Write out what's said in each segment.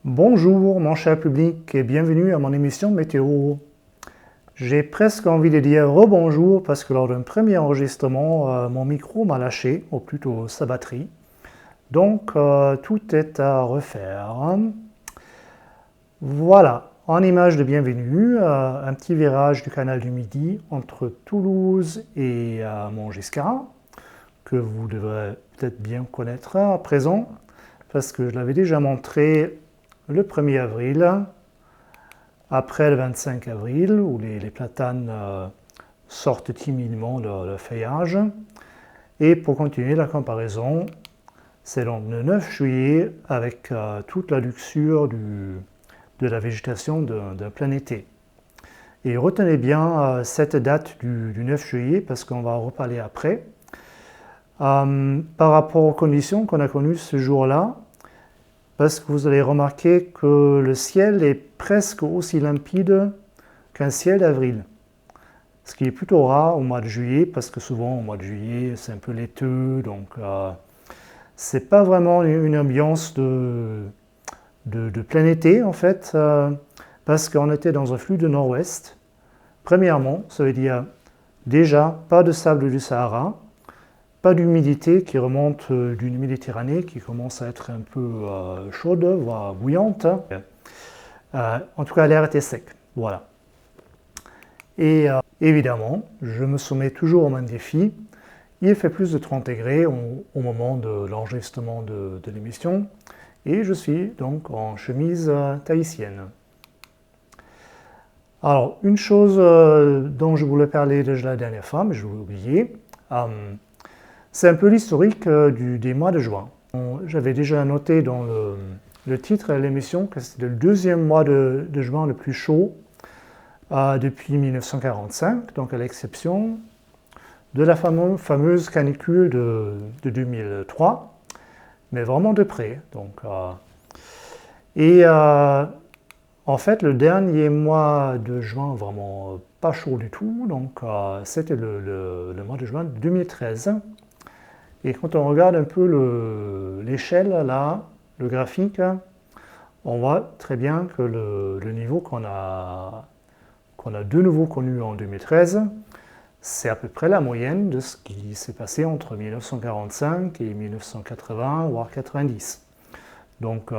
Bonjour mon cher public et bienvenue à mon émission météo. J'ai presque envie de dire rebonjour parce que lors d'un premier enregistrement, mon micro m'a lâché, ou plutôt sa batterie. Donc tout est à refaire. Voilà, en image de bienvenue, un petit virage du canal du Midi entre Toulouse et Montgiscard, que vous devrez peut-être bien connaître à présent, parce que je l'avais déjà montré le 1er avril, après le 25 avril, où les platanes sortent timidement leur feuillage. Et pour continuer la comparaison, c'est donc le 9 juillet avec toute la luxure de la végétation d'un plein été. Et retenez bien cette date du 9 juillet parce qu'on va en reparler après. Par rapport aux conditions qu'on a connues ce jour-là, parce que vous allez remarquer que le ciel est presque aussi limpide qu'un ciel d'avril. Ce qui est plutôt rare au mois de juillet, parce que souvent au mois de juillet c'est un peu laiteux, donc c'est pas vraiment une ambiance de plein été en fait, parce qu'on était dans un flux de nord-ouest. Premièrement, ça veut dire déjà pas de sable du Sahara, pas d'humidité qui remonte d'une Méditerranée qui commence à être un peu chaude, voire bouillante. En tout cas, l'air était sec. Voilà. Et évidemment, je me soumets toujours au même défi. Il fait plus de 30 degrés au moment de l'enregistrement de l'émission. Et je suis donc en chemise tahitienne. Alors, une chose dont je voulais parler déjà la dernière fois, mais je l'ai oublié, c'est un peu l'historique des mois de juin. J'avais déjà noté dans le titre de l'émission que c'était le deuxième mois de juin le plus chaud depuis 1945, donc à l'exception de la fameuse canicule de 2003, mais vraiment de près. Donc, en fait, le dernier mois de juin, vraiment pas chaud du tout, donc c'était le mois de juin 2013. Et quand on regarde un peu l'échelle, là, le graphique, on voit très bien que le niveau qu'on a de nouveau connu en 2013, c'est à peu près la moyenne de ce qui s'est passé entre 1945 et 1980, voire 90. Donc,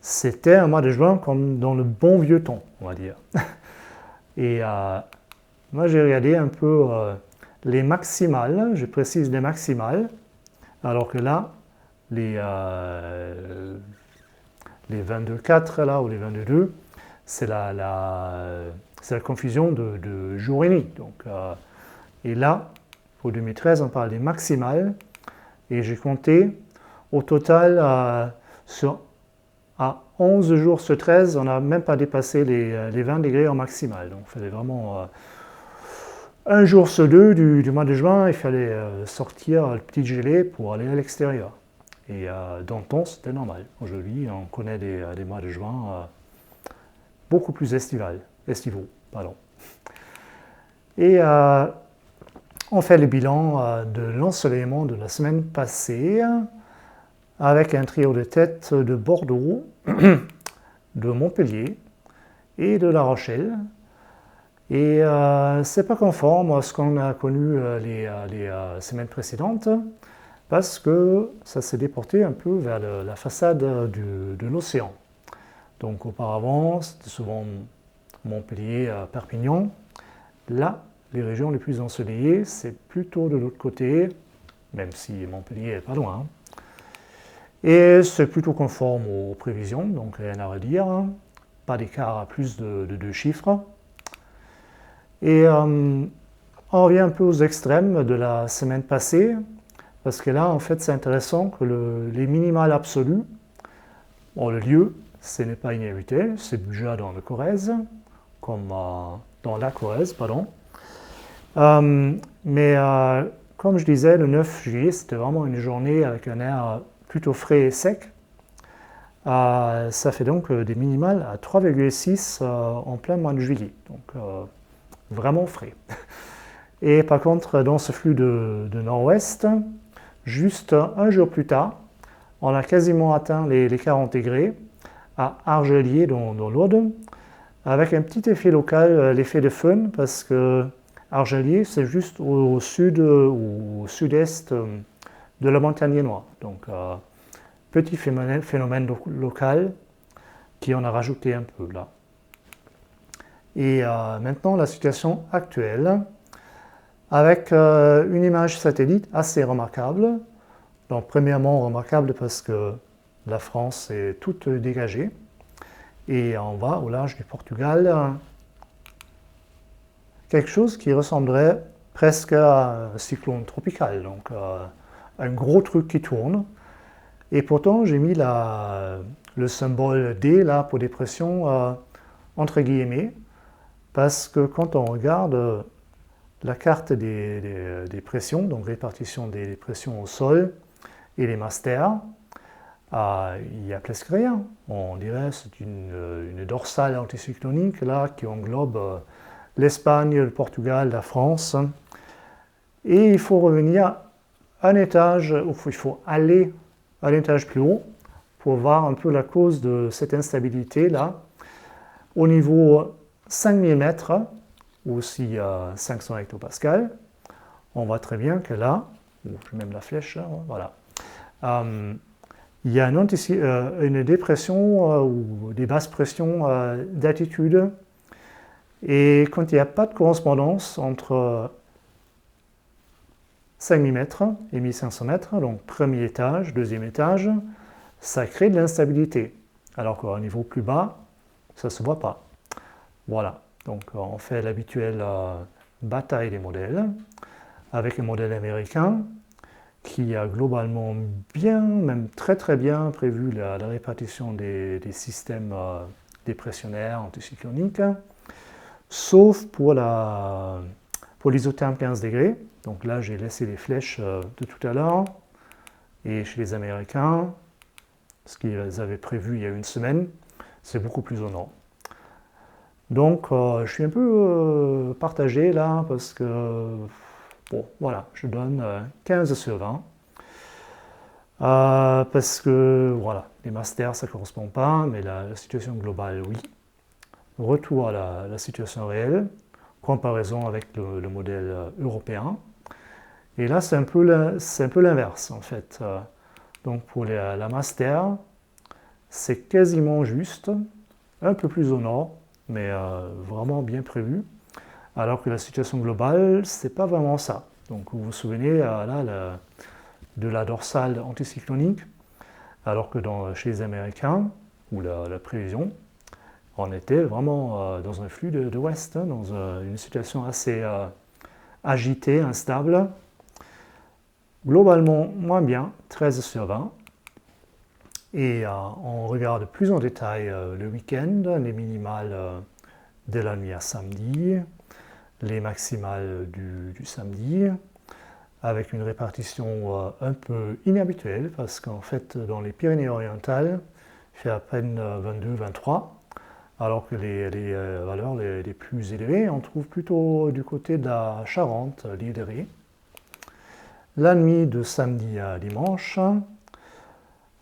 c'était un mois de juin comme dans le bon vieux temps, on va dire. Et moi, j'ai regardé un peu les maximales, je précise les maximales, alors que là, les 22,4 là, ou les 22,2, c'est la confusion de jour et nuit. Donc, et là, pour 2013, on parle des maximales, et j'ai compté au total à 11 jours sur 13, on n'a même pas dépassé les 20 degrés en maximal. Donc, il fallait vraiment un jour sur deux du mois de juin, il fallait sortir le petit gilet pour aller à l'extérieur. Et dans le temps, c'était normal. Aujourd'hui, on connaît des mois de juin beaucoup plus estivaux. Pardon. Et on fait le bilan de l'ensoleillement de la semaine passée avec un trio de tête de Bordeaux, de Montpellier et de La Rochelle. Et c'est pas conforme à ce qu'on a connu les semaines précédentes, parce que ça s'est déporté un peu vers la façade de l'océan. Donc auparavant, c'était souvent Montpellier, Perpignan. Là, les régions les plus ensoleillées, c'est plutôt de l'autre côté, même si Montpellier n'est pas loin. Et c'est plutôt conforme aux prévisions, donc rien à redire. Pas d'écart à plus de 2 chiffres. Et on revient un peu aux extrêmes de la semaine passée, parce que là, en fait, c'est intéressant que les minimales absolues, bon, le lieu, ce n'est pas Inévité, c'est Buja dans le Corrèze, comme dans la Corrèze, pardon. Mais comme je disais, le 9 juillet, c'était vraiment une journée avec un air plutôt frais et sec. Ça fait donc des minimales à 3,6 en plein mois de juillet. Donc, vraiment frais. Et par contre, dans ce flux de nord-ouest, juste un jour plus tard, on a quasiment atteint les 40 degrés à Argelier dans l'Aude, avec un petit effet local, l'effet de fun, parce que Argelier, c'est juste au sud ou au sud-est de la montagne noire. Donc, petit phénomène local qui en a rajouté un peu là. Et maintenant, la situation actuelle, avec une image satellite assez remarquable. Donc, premièrement, remarquable parce que la France est toute dégagée. Et on va au large du Portugal, quelque chose qui ressemblerait presque à un cyclone tropical. Donc, un gros truc qui tourne. Et pourtant, j'ai mis le symbole D là pour dépression entre guillemets, parce que quand on regarde la carte des pressions, donc répartition des pressions au sol et les masters, il n'y a presque rien. On dirait que c'est une dorsale anticyclonique là, qui englobe l'Espagne, le Portugal, la France. Et il faut revenir un étage, il faut aller un étage plus haut pour voir un peu la cause de cette instabilité là. Au niveau 5000 mètres, ou aussi 500 hectopascales, on voit très bien que là, je mets même la flèche, là, voilà, il y a une dépression ou des basses pressions d'altitude. Et quand il n'y a pas de correspondance entre 5000 mètres et 1500 mètres, donc premier étage, deuxième étage, ça crée de l'instabilité. Alors qu'à un niveau plus bas, ça ne se voit pas. Voilà, donc on fait l'habituelle bataille des modèles avec un modèle américain qui a globalement bien, même très très bien prévu la répartition des systèmes dépressionnaires anticycloniques, sauf pour l'isotherme 15 degrés. Donc là, j'ai laissé les flèches de tout à l'heure. Et chez les Américains, ce qu'ils avaient prévu il y a une semaine, c'est beaucoup plus au nord. Donc, je suis un peu partagé là, parce que, bon, voilà, je donne 15 sur 20. Parce que, voilà, les masters, ça ne correspond pas, mais la situation globale, oui. Retour à la situation réelle, comparaison avec le modèle européen. Et là, c'est un peu l'inverse, en fait. Donc, pour la master, c'est quasiment juste, un peu plus au nord, mais vraiment bien prévu. Alors que la situation globale, c'est pas vraiment ça. Donc, vous vous souvenez, là, de la dorsale anticyclonique, alors que chez les Américains, ou la prévision, on était vraiment dans un flux de ouest, hein, dans une situation assez agitée, instable. Globalement, moins bien, 13 sur 20. Et on regarde plus en détail le week-end, les minimales de la nuit à samedi, les maximales du samedi, avec une répartition un peu inhabituelle, parce qu'en fait, dans les Pyrénées-Orientales, il fait à peine 22-23, alors que les valeurs les plus élevées, on trouve plutôt du côté de la Charente, l'île de Ré. La nuit de samedi à dimanche,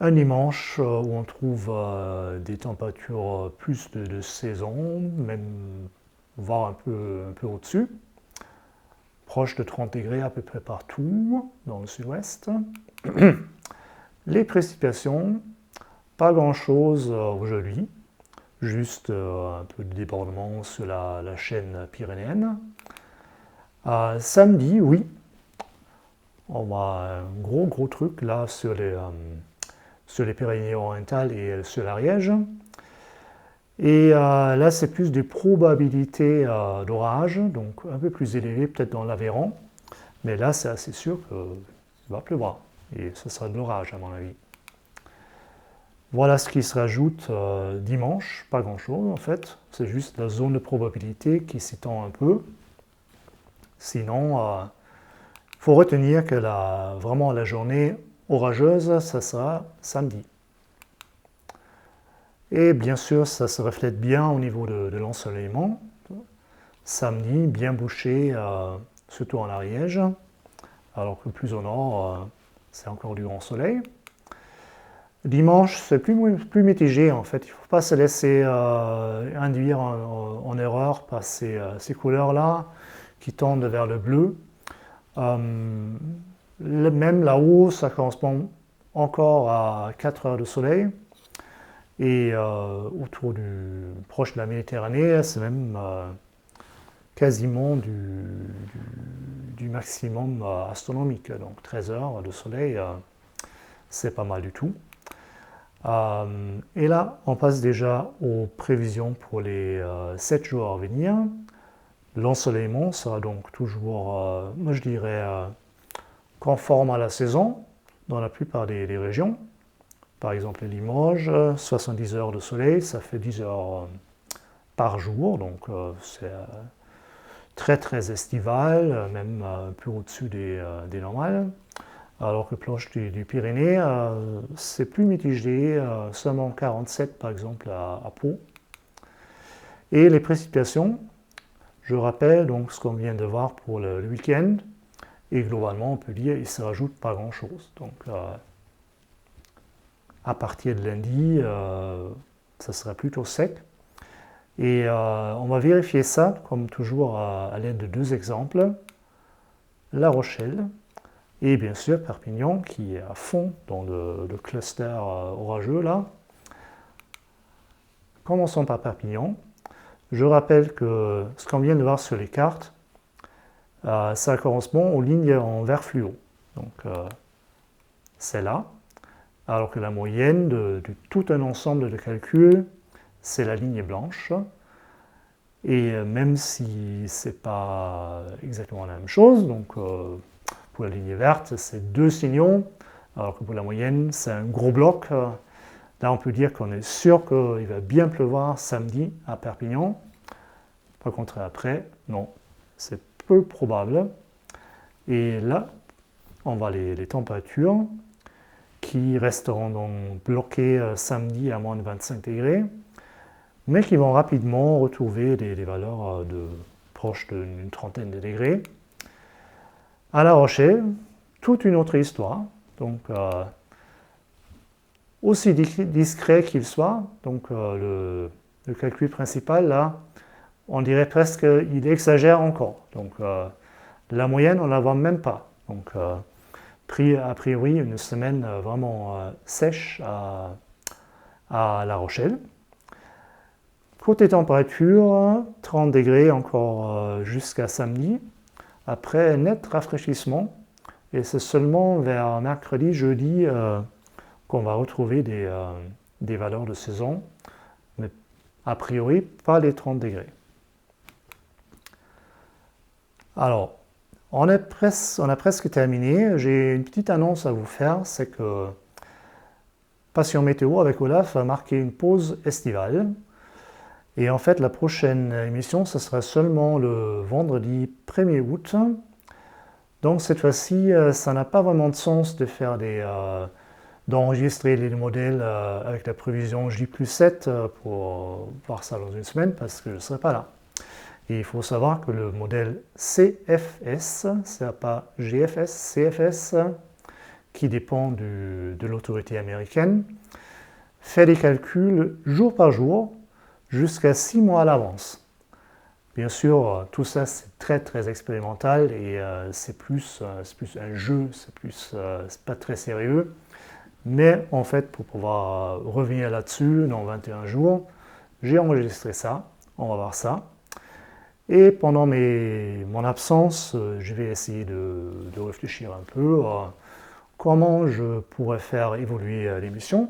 un dimanche où on trouve des températures plus de saison, même voire un peu au-dessus, proche de 30 degrés à peu près partout dans le sud-ouest. Les précipitations, pas grand-chose aujourd'hui, juste un peu de débordement sur la chaîne pyrénéenne. Samedi, oui, on a un gros truc là sur les Pyrénées-Orientales et sur l'Ariège. Et là, c'est plus des probabilités d'orage, donc un peu plus élevées peut-être dans l'Aveyron. Mais là, c'est assez sûr qu'il va pleuvoir. Et ce sera de l'orage, à mon avis. Voilà ce qui se rajoute dimanche. Pas grand-chose, en fait. C'est juste la zone de probabilité qui s'étend un peu. Sinon, il faut retenir que vraiment la journée orageuse, ça sera samedi. Et bien sûr, ça se reflète bien au niveau de l'ensoleillement. Samedi, bien bouché, surtout en Ariège, alors que plus au nord, c'est encore du grand soleil. Dimanche, c'est plus mitigé en fait. Il ne faut pas se laisser induire en erreur par ces couleurs-là qui tendent vers le bleu. Même là-haut, ça correspond encore à 4 heures de soleil. Et proche de la Méditerranée, c'est même quasiment du maximum astronomique. Donc 13 heures de soleil, c'est pas mal du tout. Et là, on passe déjà aux prévisions pour les 7 jours à venir. L'ensoleillement sera donc toujours, moi je dirais, conforme à la saison dans la plupart des régions. Par exemple, Limoges, 70 heures de soleil, ça fait 10 heures par jour, donc c'est très très estival, même un peu au-dessus des normales. Alors que proche du Pyrénées, c'est plus mitigé, seulement 47 par exemple à Pau. Et les précipitations, je rappelle donc ce qu'on vient de voir pour le week-end, et globalement on peut dire qu'il ne se rajoute pas grand-chose. Donc à partir de lundi, ça sera plutôt sec. Et on va vérifier ça, comme toujours, à l'aide de 2 exemples. La Rochelle et bien sûr Perpignan, qui est à fond dans le cluster orageux là. Commençons par Perpignan. Je rappelle que ce qu'on vient de voir sur les cartes, ça correspond aux lignes en vert fluo. Donc c'est là. Alors que la moyenne de tout un ensemble de calculs, c'est la ligne blanche. Et même si ce n'est pas exactement la même chose, donc pour la ligne verte, c'est 2 signaux, alors que pour la moyenne, c'est un gros bloc. Là, on peut dire qu'on est sûr qu'il va bien pleuvoir samedi à Perpignan. Par contre, après, non, c'est peu probable. Et là, on voit les températures qui resteront donc bloquées samedi à moins de 25 degrés, mais qui vont rapidement retrouver des valeurs proches d'une trentaine de degrés. À La Rochelle, toute une autre histoire. Donc, aussi discret qu'il soit, donc le calcul principal, là, on dirait presque qu'il exagère encore. Donc, la moyenne, on ne la voit même pas. Donc, a priori, une semaine vraiment sèche à La Rochelle. Côté température, 30 degrés encore jusqu'à samedi. Après, net rafraîchissement. Et c'est seulement vers mercredi, jeudi qu'on va retrouver des valeurs de saison. Mais a priori, pas les 30 degrés. Alors, on a presque terminé. J'ai une petite annonce à vous faire. C'est que Passion Météo avec Olaf va marquer une pause estivale. Et en fait, la prochaine émission, ce sera seulement le vendredi 1er août. Donc cette fois-ci, ça n'a pas vraiment de sens de faire d'enregistrer les modèles avec la prévision J+7 pour voir ça dans une semaine parce que je ne serai pas là. Et il faut savoir que le modèle CFS, c'est pas GFS, CFS, qui dépend de l'autorité américaine, fait des calculs jour par jour jusqu'à 6 mois à l'avance. Bien sûr, tout ça c'est très très expérimental et c'est plus un jeu, c'est pas très sérieux. Mais en fait, pour pouvoir revenir là-dessus dans 21 jours, j'ai enregistré ça, on va voir ça. Et pendant mon absence, je vais essayer de réfléchir un peu à comment je pourrais faire évoluer l'émission.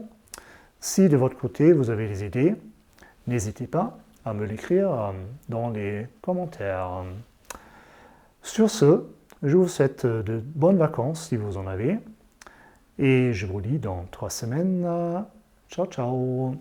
Si de votre côté vous avez des idées, n'hésitez pas à me l'écrire dans les commentaires. Sur ce, je vous souhaite de bonnes vacances si vous en avez. Et je vous dis dans 3 semaines. Ciao, ciao!